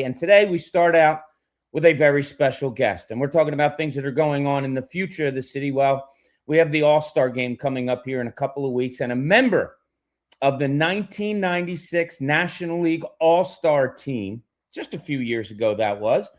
And today we start out with a very special guest. And we're talking about things that are going on in the future of the city. Well, we have the All-Star Game coming up here in a couple of weeks. And a member of the 1996 National League All-Star team, just a few years ago that was,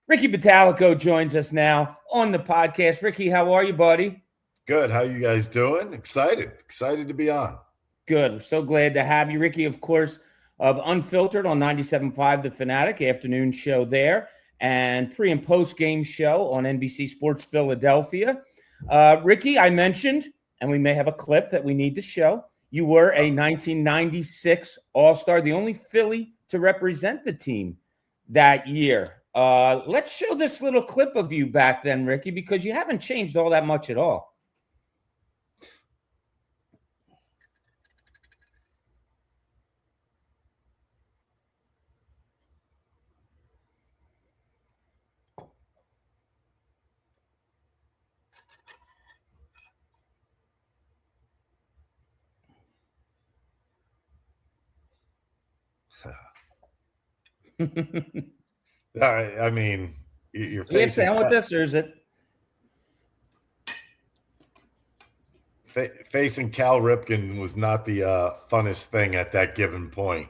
Ricky Bottalico joins us now on the podcast. Ricky, how are you, buddy? Good. How you guys doing? Excited to be on. Good. We're so glad to have you. Ricky, of course, of Unfiltered on 97.5 The Fanatic, afternoon show there, and pre- and post-game show on NBC Sports Philadelphia. Ricky, I mentioned, and we may have a clip that we need to show, you were a 1996 All-Star, the only Philly to represent the team that year. Let's show this little clip of you back then, Ricky, because you haven't changed all that much at all. I mean, you're Do you have sound with this, or is it? Facing Cal Ripken was not the funnest thing at that given point.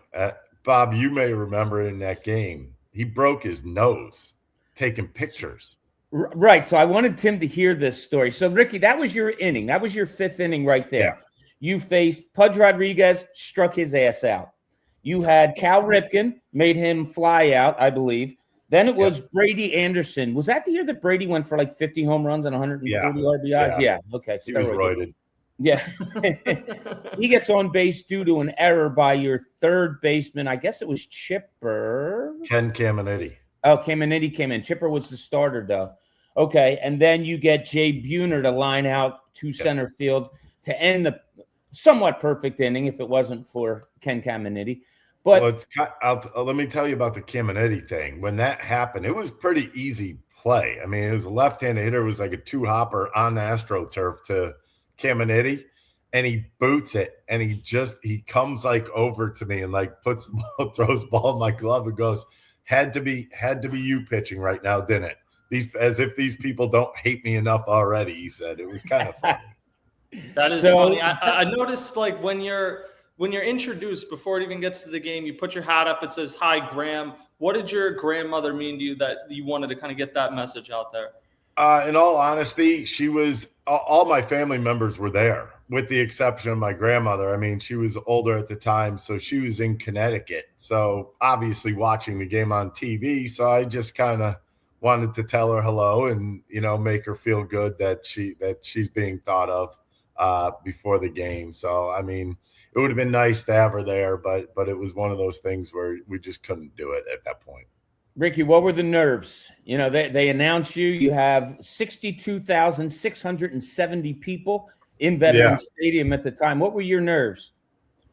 Bob, you may remember in that game, he broke his nose taking pictures. Right. So I wanted Tim to hear this story. So, Ricky, that was your inning. That was your fifth inning right there. Yeah. You faced Pudge Rodriguez, struck his ass out. You had Cal Ripken, made him fly out, I believe. Then it was Brady Anderson. Was that the year that Brady went for like 50 home runs and 140 RBIs? Yeah. Okay. He was roided. Yeah. He gets on base due to an error by your third baseman. I guess it was Chipper. Ken Caminiti. Oh, Caminiti came in. Chipper was the starter, though. Okay. And then you get Jay Buhner to line out to center field to end the somewhat perfect inning if it wasn't for Ken Caminiti. But let me tell you about the Caminiti thing. When that happened, it was pretty easy play. I mean, it was a left-handed hitter. It was like a two-hopper on AstroTurf to Caminiti, and he boots it, and he comes like over to me and like throws the ball in my glove and goes, had to be you pitching right now, didn't it? As if these people don't hate me enough already, he said. It was kind of funny. That is funny. I noticed, like, when you're introduced, before it even gets to the game, you put your hat up, it says, "Hi, Graham." What did your grandmother mean to you that you wanted to kind of get that message out there? In all honesty, all my family members were there, with the exception of my grandmother. I mean, she was older at the time, so she was in Connecticut. So obviously watching the game on TV. So I just kind of wanted to tell her hello and, make her feel good that she's being thought of before the game. So, I mean, it would have been nice to have her there, but it was one of those things where we just couldn't do it at that point. Ricky, what were the nerves? They announced you have 62,670 people in Veterans Stadium at the time. What were your nerves?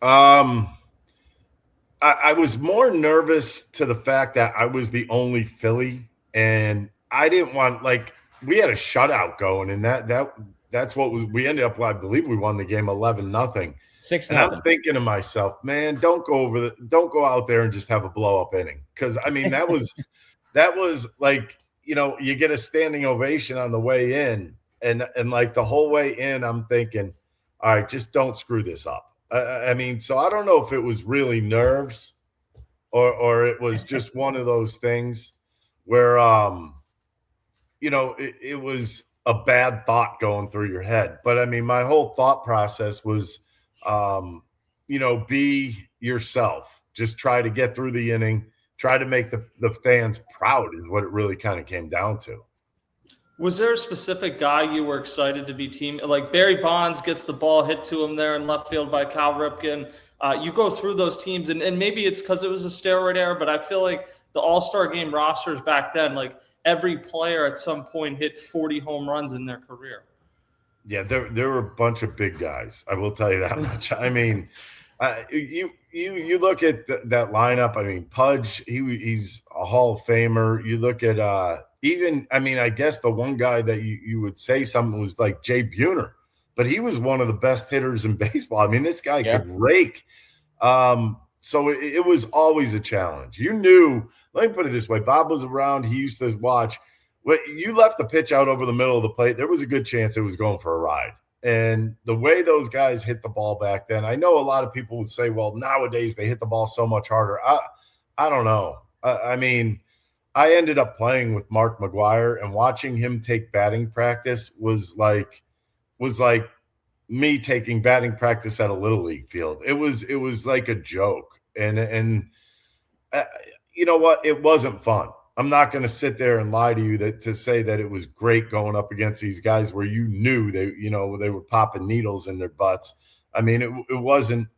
I was more nervous to the fact that I was the only Philly, and I didn't want, we had a shutout going, and that's what we ended up, I believe we won the game 11-0. 6-0. And I'm thinking to myself, man, don't go out there and just have a blow up inning. Cause I mean, that was like, you get a standing ovation on the way in, and like the whole way in, I'm thinking, all right, just don't screw this up. I mean, so I don't know if it was really nerves or it was just one of those things where, it was a bad thought going through your head. But I mean, my whole thought process was, be yourself. Just try to get through the inning. Try to make the fans proud is what it really kind of came down to. Was there a specific guy you were excited to be team? Like Barry Bonds gets the ball hit to him there in left field by Cal Ripken. You go through those teams, and maybe it's because it was a steroid era, but I feel like the All-Star Game rosters back then, like every player at some point hit 40 home runs in their career. Yeah, there were a bunch of big guys. I will tell you that much. I mean, you look at that lineup. I mean, Pudge, he's a Hall of Famer. You look at I guess the one guy that you would say something was like Jay Buhner, but he was one of the best hitters in baseball. I mean, this guy could rake. So it was always a challenge. You knew, let me put it this way. Bob was around. He used to watch. When you left the pitch out over the middle of the plate, there was a good chance it was going for a ride. And the way those guys hit the ball back then, I know a lot of people would say, well, nowadays they hit the ball so much harder. I don't know. I mean, I ended up playing with Mark McGwire, and watching him take batting practice was like me taking batting practice at a little league field. It was like a joke. And you know what? It wasn't fun. I'm not going to sit there and lie to you to say that it was great going up against these guys where you knew they were popping needles in their butts. I mean, it wasn't.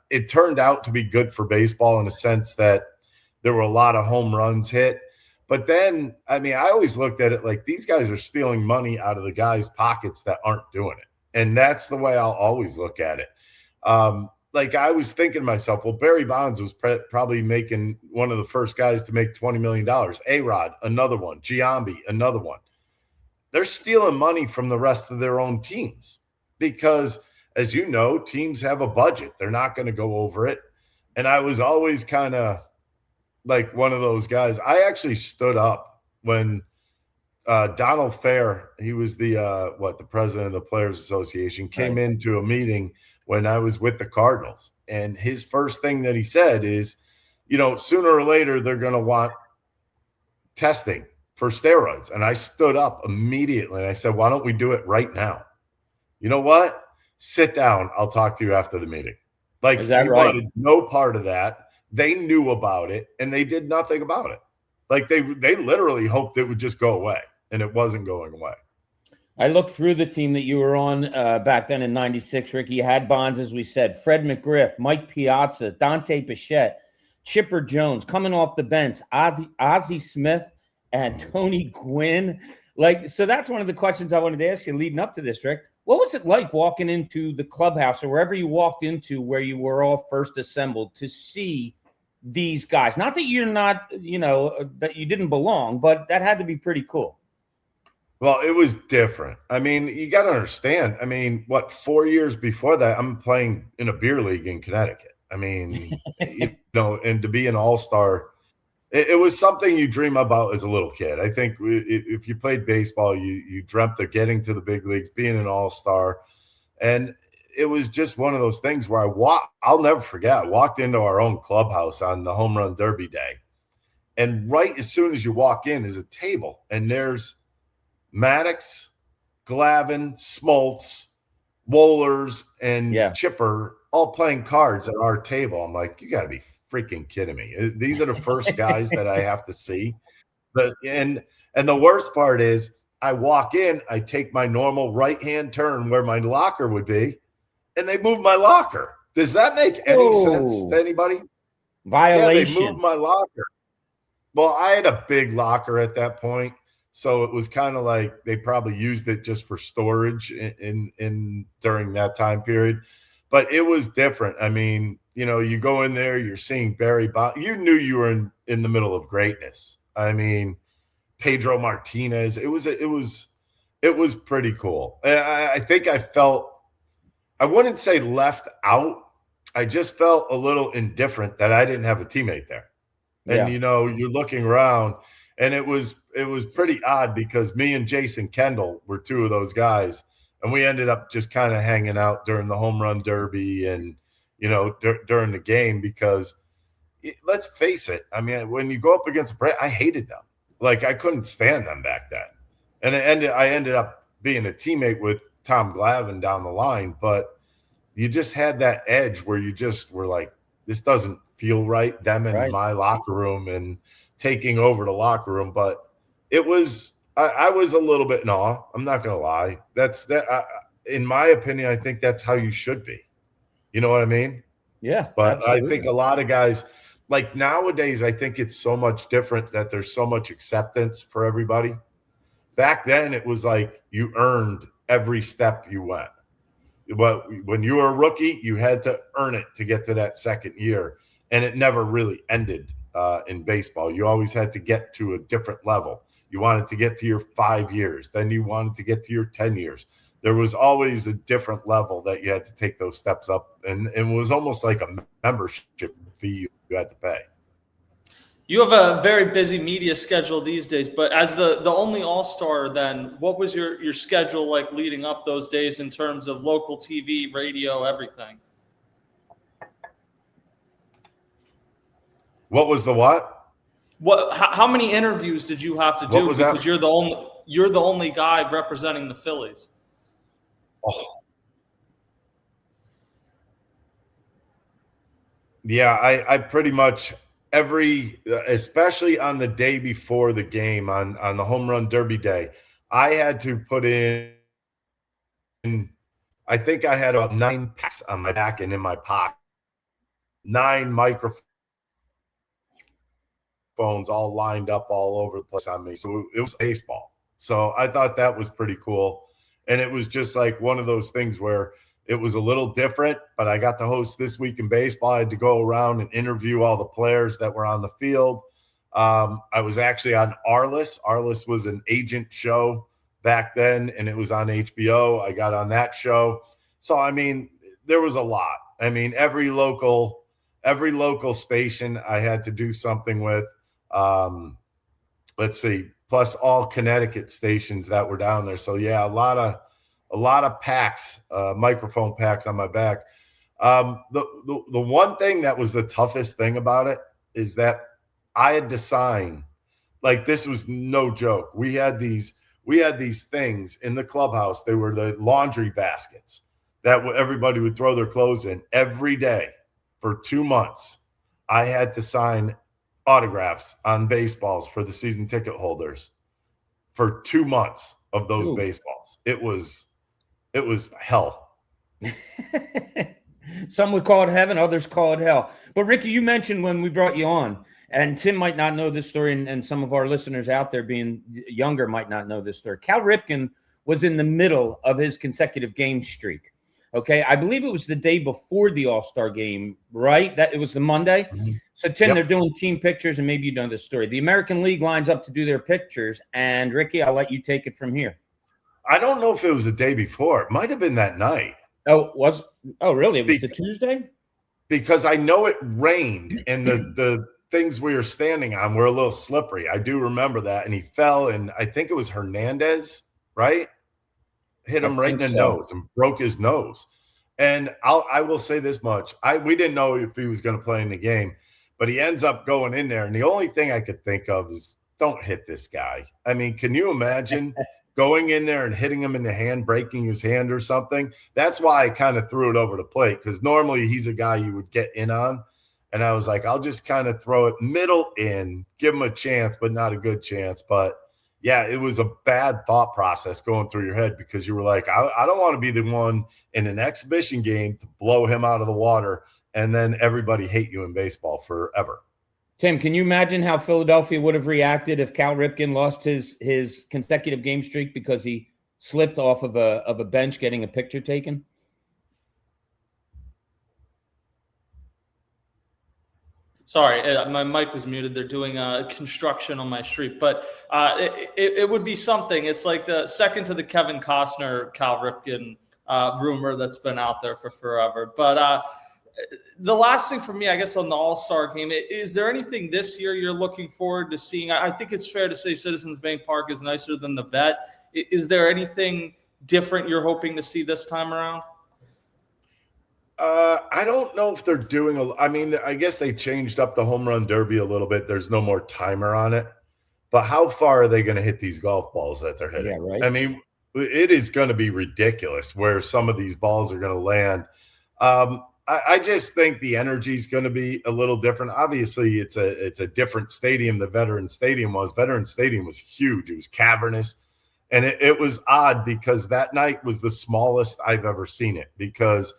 It turned out to be good for baseball in a sense that there were a lot of home runs hit. But then, I mean, I always looked at it like these guys are stealing money out of the guys' pockets that aren't doing it. And that's the way I'll always look at it. Like I was thinking to myself, well, Barry Bonds was probably making one of the first guys to make $20 million. A-Rod, another one. Giambi, another one. They're stealing money from the rest of their own teams because, as you know, teams have a budget. They're not going to go over it. And I was always kind of like one of those guys. I actually stood up when Donald Fair, he was the president of the Players Association, came into a meeting when I was with the Cardinals. And his first thing that he said is, sooner or later, they're going to want testing for steroids. And I stood up immediately and I said, why don't we do it right now? You know what? Sit down. I'll talk to you after the meeting. Like, he wanted no part of that. They knew about it and they did nothing about it. Like they literally hoped it would just go away, and it wasn't going away. I looked through the team that you were on back then in '96, Ricky. You had Bonds, as we said, Fred McGriff, Mike Piazza, Dante Bichette, Chipper Jones, coming off the bench, Ozzie Smith, and Tony Gwynn. So that's one of the questions I wanted to ask you leading up to this, Rick. What was it like walking into the clubhouse or wherever you walked into where you were all first assembled to see these guys? Not that you're not, that you didn't belong, but that had to be pretty cool. Well, it was different. I mean, you got to understand. I mean, 4 years before that, I'm playing in a beer league in Connecticut. I mean, and to be an all-star, it was something you dream about as a little kid. I think if you played baseball, you dreamt of getting to the big leagues, being an all-star. And it was just one of those things where I'll never forget, I walked into our own clubhouse on the home run derby day. And right as soon as you walk in is a table, and there's Maddox, Glavine, Smoltz, Wohlers, and Chipper all playing cards at our table. I'm like, you got to be freaking kidding me. These are the first guys that I have to see. And the worst part is I walk in, I take my normal right-hand turn where my locker would be, and they move my locker. Does that make any sense to anybody? Violation. Yeah, they moved my locker. Well, I had a big locker at that point. So it was kind of like they probably used it just for storage in during that time period. But it was different. I mean, you go in there, you're seeing Barry Bonds. You knew you were in the middle of greatness. I mean, Pedro Martinez. It was pretty cool. I think I felt, I wouldn't say left out. I just felt a little indifferent that I didn't have a teammate there. And, you're looking around. And it was pretty odd because me and Jason Kendall were two of those guys, and we ended up just kind of hanging out during the home run derby and during the game because let's face it, I mean, when you go up against I hated them. Like I couldn't stand them back then, and I ended up being a teammate with Tom Glavine down the line, but you just had that edge where you just were like, this doesn't feel right. Them in my locker room and taking over the locker room, but it was I was a little bit in awe. I'm not gonna lie. In my opinion, I think that's how you should be. You know what I mean? Yeah. But absolutely. I think a lot of guys, like nowadays, I think it's so much different that there's so much acceptance for everybody. Back then, it was like you earned every step you went. But when you were a rookie, you had to earn it to get to that second year, and it never really ended. In baseball, you always had to get to a different level. You wanted to get to your 5 years, then you wanted to get to your 10 years. There was always a different level that you had to take those steps up, and it was almost like a membership fee you had to pay. You have a very busy media schedule these days, but as the only All-Star then, what was your schedule like leading up those days in terms of local TV, radio, everything? What was the what? How many interviews did you have to do? What was Because that? you're the only guy representing the Phillies. Oh. Yeah, I pretty much especially on the day before the game on the home run derby day, I had to put in, I think I had about 9 packs on my back and in my pocket, 9 microphones all lined up all over the place on me. So it was baseball. So I thought that was pretty cool. And it was just like one of those things where it was a little different, but I got to host This Week in Baseball. I had to go around and interview all the players that were on the field. I was actually on Arliss. Arliss was an agent show back then, and it was on HBO. I got on that show. So, I mean, there was a lot. I mean, every local station I had to do something with. Let's see, plus all Connecticut stations that were down there. So, yeah, a lot of packs, microphone packs on my back. The one thing that was the toughest thing about it is that I had to sign, like, this was no joke. We had these things in the clubhouse. They were the laundry baskets that everybody would throw their clothes in every day for 2 months. I had to sign autographs on baseballs for the season ticket holders for 2 months of those baseballs. It was hell. Some would call it heaven, others call it hell. But Ricky, you mentioned when we brought you on, and Tim might not know this story, and some of our listeners out there being younger might not know this story. Cal Ripken was in the middle of his consecutive game streak. Okay, I believe it was the day before the All-Star Game, right? That it was the Monday. Mm-hmm. So, Tim, They're doing team pictures, and maybe you know this story. The American League lines up to do their pictures, and Ricky, I'll let you take it from here. I don't know if it was the day before. It might have been that night. Oh, really? It was the Tuesday? Because I know it rained, and the things we were standing on were a little slippery. I do remember that, and he fell, and I think it was Hernandez, right? Hit him right in the nose and broke his nose. And I will say this much. We didn't know if he was going to play in the game, but he ends up going in there. And the only thing I could think of is don't hit this guy. I mean, can you imagine going in there and hitting him in the hand, breaking his hand or something? That's why I kind of threw it over the plate, because normally he's a guy you would get in on. And I was like, I'll just kind of throw it middle in, give him a chance, but not a good chance. But yeah, it was a bad thought process going through your head, because you were like, I don't want to be the one in an exhibition game to blow him out of the water and then everybody hate you in baseball forever. Tim, can you imagine how Philadelphia would have reacted if Cal Ripken lost his consecutive game streak because he slipped off of a bench getting a picture taken? Sorry, my mic was muted. They're doing construction on my street, but it would be something. It's like the second to the Kevin Costner, Cal Ripken rumor that's been out there for forever. But the last thing for me, I guess, on the All-Star Game, is there anything this year you're looking forward to seeing? I think it's fair to say Citizens Bank Park is nicer than the Vet. Is there anything different you're hoping to see this time around? I don't know if they're doing I mean, I guess they changed up the home run derby a little bit. There's no more timer on it. But how far are they going to hit these golf balls that they're hitting? Yeah, right. I mean, it is going to be ridiculous where some of these balls are going to land. I just think the energy is going to be a little different. Obviously, it's a different stadium than Veterans Stadium was. Veterans Stadium was huge. It was cavernous. And it was odd because that night was the smallest I've ever seen it, because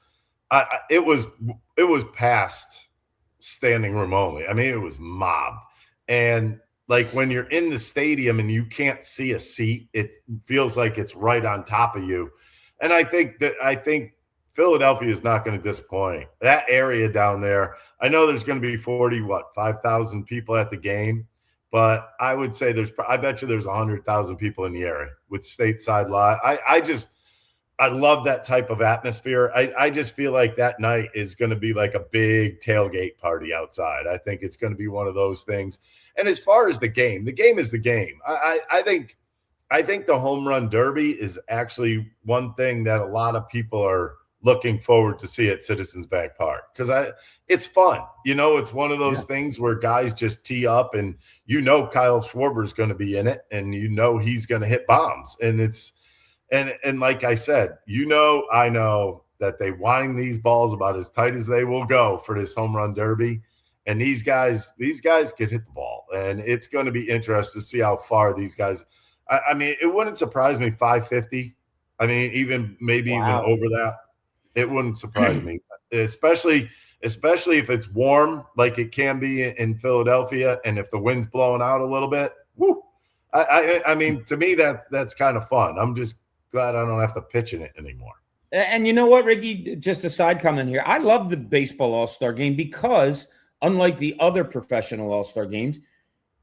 it was past standing room only. I mean, it was mobbed. And like when you're in the stadium and you can't see a seat, it feels like it's right on top of you. And I think Philadelphia is not going to disappoint. That area down there, I know there's going to be 5,000 people at the game, but I would say I bet you there's 100,000 people in the area with stateside lot. I love that type of atmosphere. I just feel like that night is going to be like a big tailgate party outside. I think it's going to be one of those things. And as far as the game is the game. I think the home run derby is actually one thing that a lot of people are looking forward to see at Citizens Bank Park, because it's fun. It's one of those things where guys just tee up, and Kyle Schwarber is going to be in it, and he's going to hit bombs, and it's. And like I said, I know that they wind these balls about as tight as they will go for this home run derby. And these guys can hit the ball. And it's going to be interesting to see how far these guys – I mean, it wouldn't surprise me 550. I mean, even over that. It wouldn't surprise me, especially if it's warm like it can be in Philadelphia, and if the wind's blowing out a little bit. Woo! I mean, to me, that's kind of fun. I'm just – glad I don't have to pitch in it anymore. And you know what, Ricky, just a side comment here. I love the baseball All-Star Game because unlike the other professional All-Star games,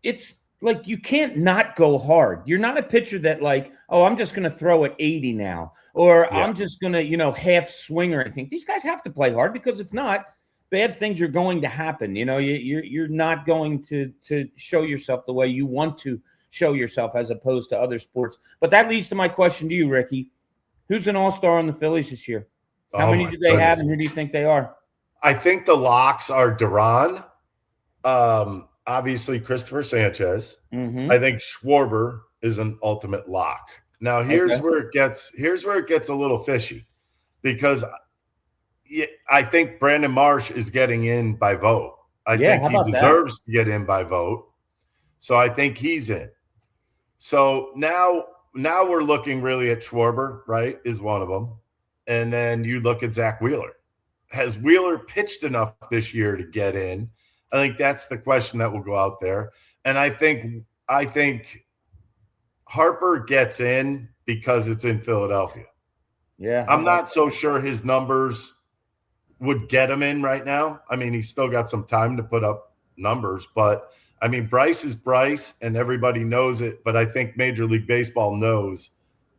it's like you can't not go hard. You're not a pitcher that like, oh, I'm just going to throw at 80 now, or I'm just going to, half swing or anything. These guys have to play hard, because if not, bad things are going to happen. You're not going to show yourself the way you want to show yourself, as opposed to other sports. But that leads to my question to you, Ricky. Who's an all-star on the Phillies this year? How many do they have, and who do you think they are? I think the locks are Duran, obviously Christopher Sanchez. Mm-hmm. I think Schwarber is an ultimate lock. Now here's where it gets a little fishy, because I think Brandon Marsh is getting in by vote. I think he deserves to get in by vote. So I think he's in. So now we're looking really at Schwarber, right, is one of them. And then you look at Zach Wheeler. Has Wheeler pitched enough this year to get in? I think that's the question that will go out there. And I think Harper gets in because it's in Philadelphia. Yeah. I'm not so sure his numbers would get him in right now. I mean, he's still got some time to put up numbers, but I mean, Bryce is Bryce, and everybody knows it. But I think Major League Baseball knows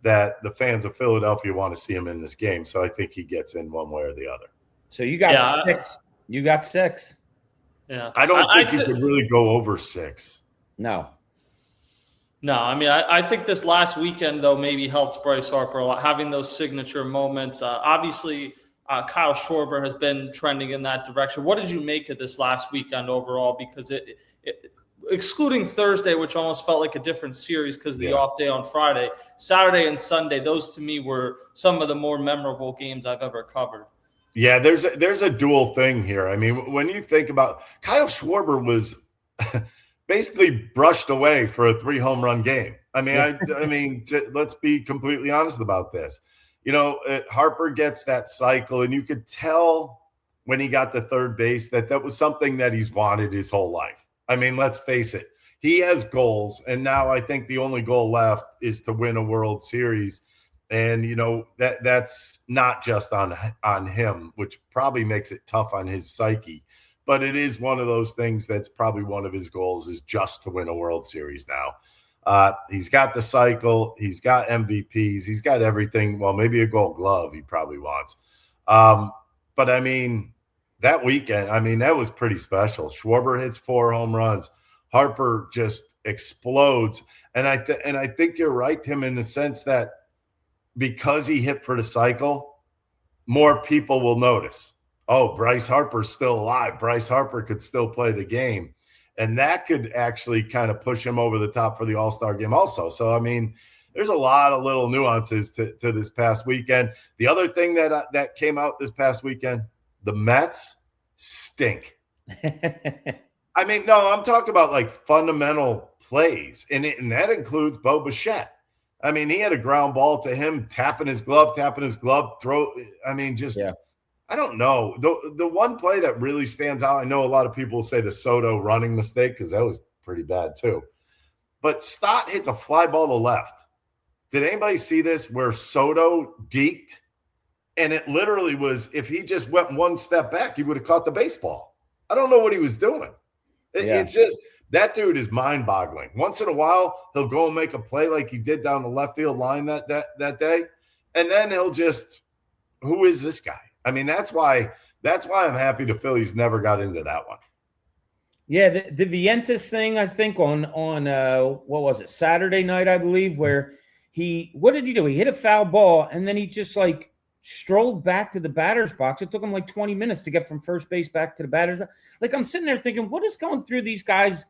that the fans of Philadelphia want to see him in this game. So I think he gets in one way or the other. So you got 6. You got 6. Yeah. I don't think you could really go over 6. No. I mean, I think this last weekend, though, maybe helped Bryce Harper a lot, having those signature moments. Obviously, Kyle Schwarber has been trending in that direction. What did you make of this last weekend overall? Because excluding Thursday, which almost felt like a different series because of the off day on Friday, Saturday and Sunday, those to me were some of the more memorable games I've ever covered. Yeah, there's a dual thing here. I mean, when you think about Kyle Schwarber was basically brushed away for a 3 home run game. I mean, let's be completely honest about this. Harper gets that cycle, and you could tell when he got to third base that was something that he's wanted his whole life. I mean, let's face it. He has goals, and now I think the only goal left is to win a World Series. And, that's not just on him, which probably makes it tough on his psyche. But it is one of those things that's probably one of his goals, is just to win a World Series now. He's got the cycle. He's got MVPs. He's got everything. Well, maybe a Gold Glove he probably wants. But, I mean, that weekend, that was pretty special. Schwarber hits 4 home runs. Harper just explodes. And I think you're right, Tim, in the sense that because he hit for the cycle, more people will notice. Oh, Bryce Harper's still alive. Bryce Harper could still play the game. And that could actually kind of push him over the top for the All-Star game also. So, I mean, there's a lot of little nuances to this past weekend. The other thing that came out this past weekend, the Mets stink. I mean, no, I'm talking about like fundamental plays, and that includes Bo Bichette. I mean, he had a ground ball to him, tapping his glove, throw. I mean, I don't know. The one play that really stands out, I know a lot of people say the Soto running mistake, because that was pretty bad too. But Stott hits a fly ball to left. Did anybody see this where Soto deked? And it literally was, if he just went one step back, he would have caught the baseball. I don't know what he was doing. It's just, that dude is mind-boggling. Once in a while, he'll go and make a play like he did down the left field line that day, And then he'll just, who is this guy? I mean, that's why I'm happy the Phillies never got into that one. Yeah, the Vientos thing, I think on what was it, Saturday night, I believe, where what did he do? He hit a foul ball, and then he just like strolled back to the batter's box. It took him like 20 minutes to get from first base back to the batter's box. Like, I'm sitting there thinking, what is going through these guys'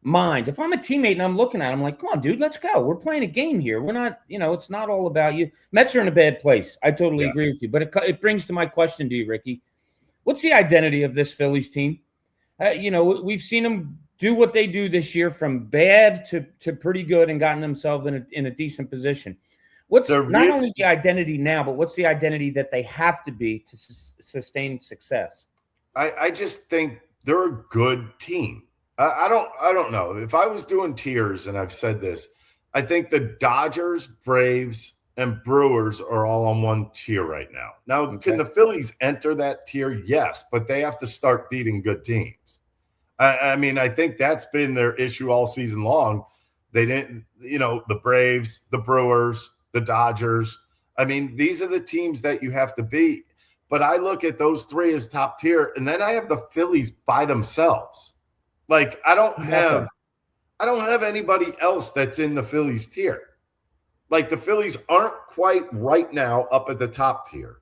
minds? If I'm a teammate and I'm looking at him, like, come on, dude, let's go. We're playing a game here. We're not, it's not all about you. Mets are in a bad place. I totally agree with you. But it brings to my question to you, Ricky. What's the identity of this Phillies team? We've seen them do what they do this year, from bad to pretty good, and gotten themselves in a decent position. What's not only the identity now, but what's the identity that they have to be to sustain success? I just think they're a good team. I don't know. If I was doing tiers, and I've said this, I think the Dodgers, Braves, and Brewers are all on one tier right now. Now, Can the Phillies enter that tier? Yes, but they have to start beating good teams. I mean, I think that's been their issue all season long. They didn't, the Braves, the Brewers, the Dodgers. I mean, these are the teams that you have to beat. But I look at those three as top tier, and then I have the Phillies by themselves. Like, I don't have anybody else that's in the Phillies tier. Like, the Phillies aren't quite right now up at the top tier,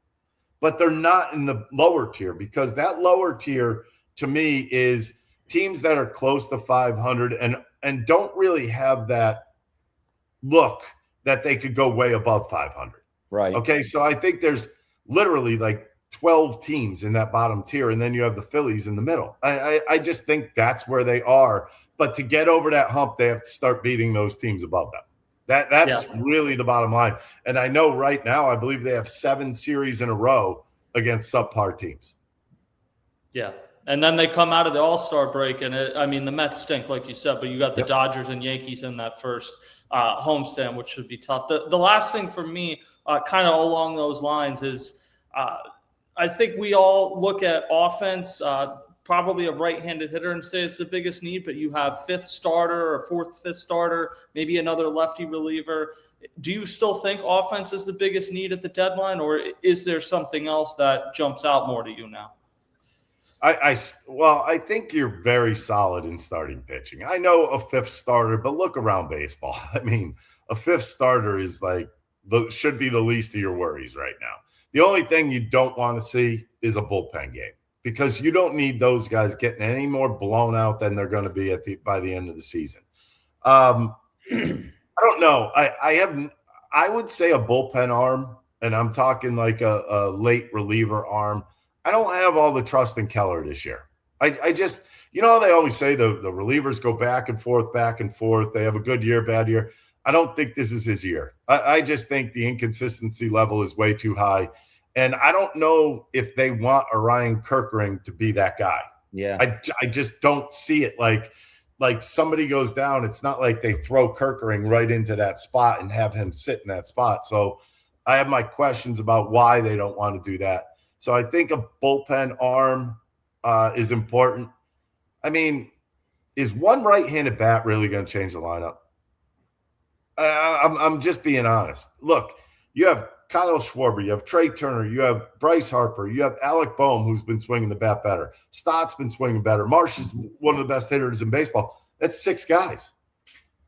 but they're not in the lower tier, because that lower tier to me is teams that are close to 500 and don't really have that look that they could go way above 500. Right. Okay. So I think there's literally like 12 teams in that bottom tier, and then you have the Phillies in the middle. I just think that's where they are. But to get over that hump, they have to start beating those teams above them. That's really the bottom line. And I know right now, I believe they have 7 series in a row against subpar teams. Yeah. And then they come out of the All-Star break, and the Mets stink, like you said, but you got the Dodgers and Yankees in that first homestand, which should be tough. The last thing for me, kind of along those lines, is I think we all look at offense, probably a right-handed hitter, and say it's the biggest need, but you have fifth starter or fifth starter, maybe another lefty reliever. Do you still think offense is the biggest need at the deadline, or is there something else that jumps out more to you now? I think you're very solid in starting pitching. I know a fifth starter, but look around baseball. I mean, a fifth starter is should be the least of your worries right now. The only thing you don't want to see is a bullpen game, because you don't need those guys getting any more blown out than they're going to be by the end of the season. I don't know. I would say a bullpen arm, and I'm talking like a late reliever arm. I don't have all the trust in Keller this year. I just, they always say the relievers go back and forth. They have a good year, bad year. I don't think this is his year. I just think the inconsistency level is way too high. And I don't know if they want Orion Kerkering to be that guy. Yeah. I just don't see it. Like somebody goes down, it's not like they throw Kerkering right into that spot and have him sit in that spot. So I have my questions about why they don't want to do that. So I think a bullpen arm is important. I mean, is one right-handed bat really going to change the lineup? I'm just being honest. Look, you have Kyle Schwarber, you have Trey Turner, you have Bryce Harper, you have Alec Boehm, who's been swinging the bat better. Stott's been swinging better. Marsh is one of the best hitters in baseball. That's 6 guys.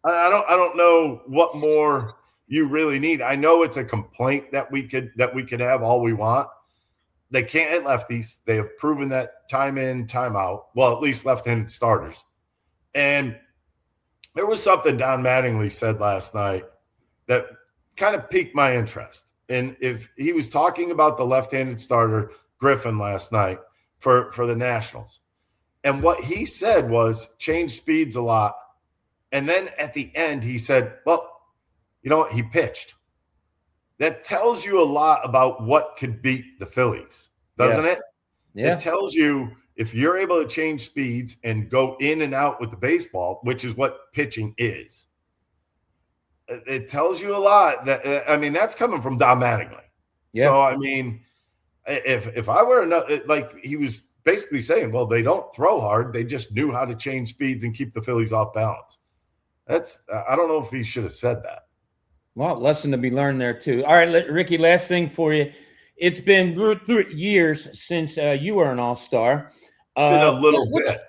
I don't know what more you really need. I know it's a complaint that we could have all we want. They can't hit lefties. They have proven that time in, time out. Well, at least left-handed starters. And there was something Don Mattingly said last night that kind of piqued my interest. And if he was talking about the left-handed starter, Griffin, last night for the Nationals. And what he said was change speeds a lot. And then at the end, he said, well, you know what? He pitched. That tells you a lot about what could beat the Phillies, doesn't it? Yeah. It tells you if you're able to change speeds and go in and out with the baseball, which is what pitching is. It tells you a lot. That's coming from Don Mattingly. Yeah. So, if I were like he was basically saying, well, they don't throw hard. They just knew how to change speeds and keep the Phillies off balance. I don't know if he should have said that. Well, lesson to be learned there too. All right, Ricky, last thing for you. It's been years since you were an All-Star. Been a little bit.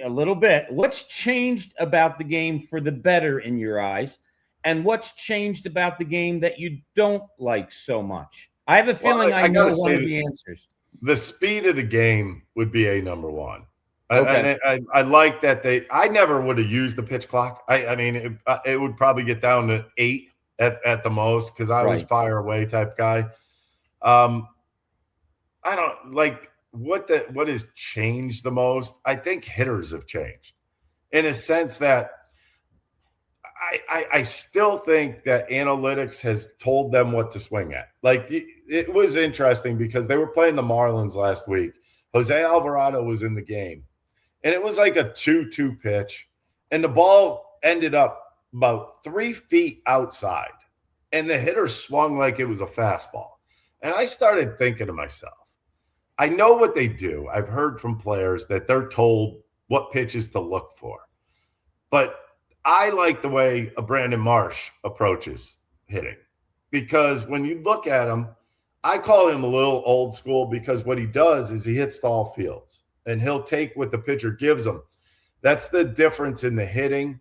A little bit. What's changed about the game for the better in your eyes? And what's changed about the game that you don't like so much? I have a feeling I know one of the answers. The speed of the game would be a number one. Okay. I like that I never would have used the pitch clock. I mean, it would probably get down to 8 at the most because I was fire away type guy. I don't like what has changed the most. I think hitters have changed in a sense that I still think that analytics has told them what to swing at. Like it was interesting because they were playing the Marlins last week. Jose Alvarado was in the game, and it was like a 2-2 pitch, and the ball ended up about 3 feet outside, and the hitter swung like it was a fastball. And I started thinking to myself, I know what they do. I've heard from players that they're told what pitches to look for. But I like the way a Brandon Marsh approaches hitting because when you look at him, I call him a little old school because what he does is he hits to all fields and he'll take what the pitcher gives him. That's the difference in the hitting.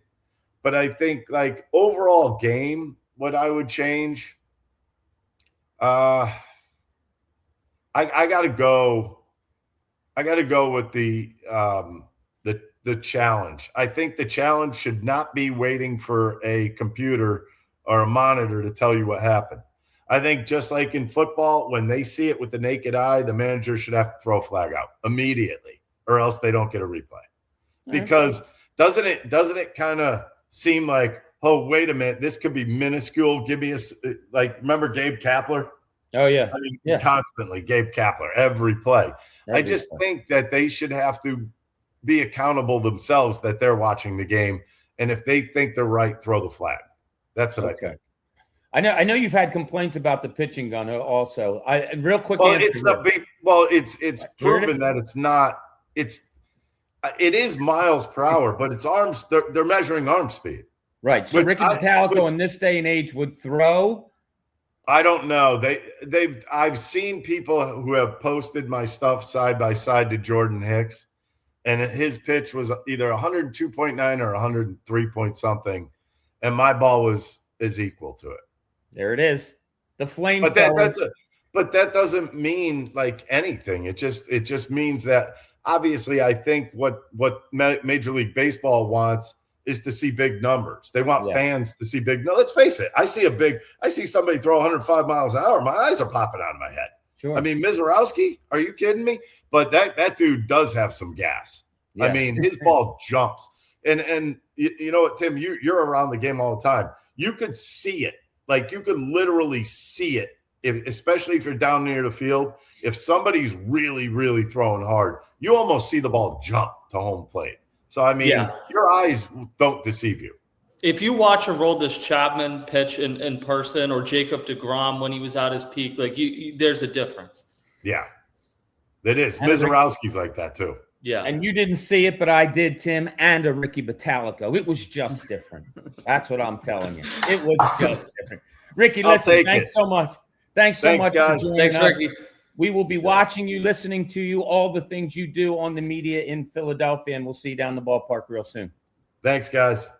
But I think like overall game, what I would change, I gotta go with the challenge. I think the challenge should not be waiting for a computer or a monitor to tell you what happened. I think just like in football, when they see it with the naked eye, the manager should have to throw a flag out immediately, or else they don't get a replay. Because doesn't it kind of seem like, oh, wait a minute, this could be minuscule. Give me remember Gabe Kapler? Oh, yeah. I mean, constantly Gabe Kapler, every play. I just think that they should have to be accountable themselves that they're watching the game. And if they think they're right, throw the flag. That's what I think. I know you've had complaints about the pitching gun also. Real quick well, answer. It's proven that it's not. It is miles per hour, but it's arms. They're measuring arm speed. Right. So Ricky Bottalico in this day and age would throw. I don't know. I've seen people who have posted my stuff side by side to Jordan Hicks, and his pitch was either 102.9 or 103 point something, and my ball is equal to it. There it is. The flame. But that doesn't mean like anything. It just means that obviously I think what Major League Baseball wants is to see big numbers. They want fans to see big. No, let's face it. I see somebody throw 105 miles an hour. My eyes are popping out of my head. Sure. I mean, Mizorowski, are you kidding me? But that dude does have some gas. Yeah. I mean, his ball jumps. And you know what, Tim, you're around the game all the time. You could see it. Like you could literally see it, especially if you're down near the field. If somebody's really, really throwing hard, you almost see the ball jump to home plate. So, I mean, your eyes don't deceive you. If you watch Aroldis Chapman pitch in person or Jacob deGrom when he was at his peak, like there's a difference. Yeah, it is. Mizorowski's like that too. Yeah. And you didn't see it, but I did, Tim, and a Ricky Bottalico. It was just different. That's what I'm telling you. It was just different. Ricky, listen, thanks so much. Thanks so much, guys. For joining us. Ricky. We will be watching you, listening to you, all the things you do on the media in Philadelphia, and we'll see you down the ballpark real soon. Thanks, guys.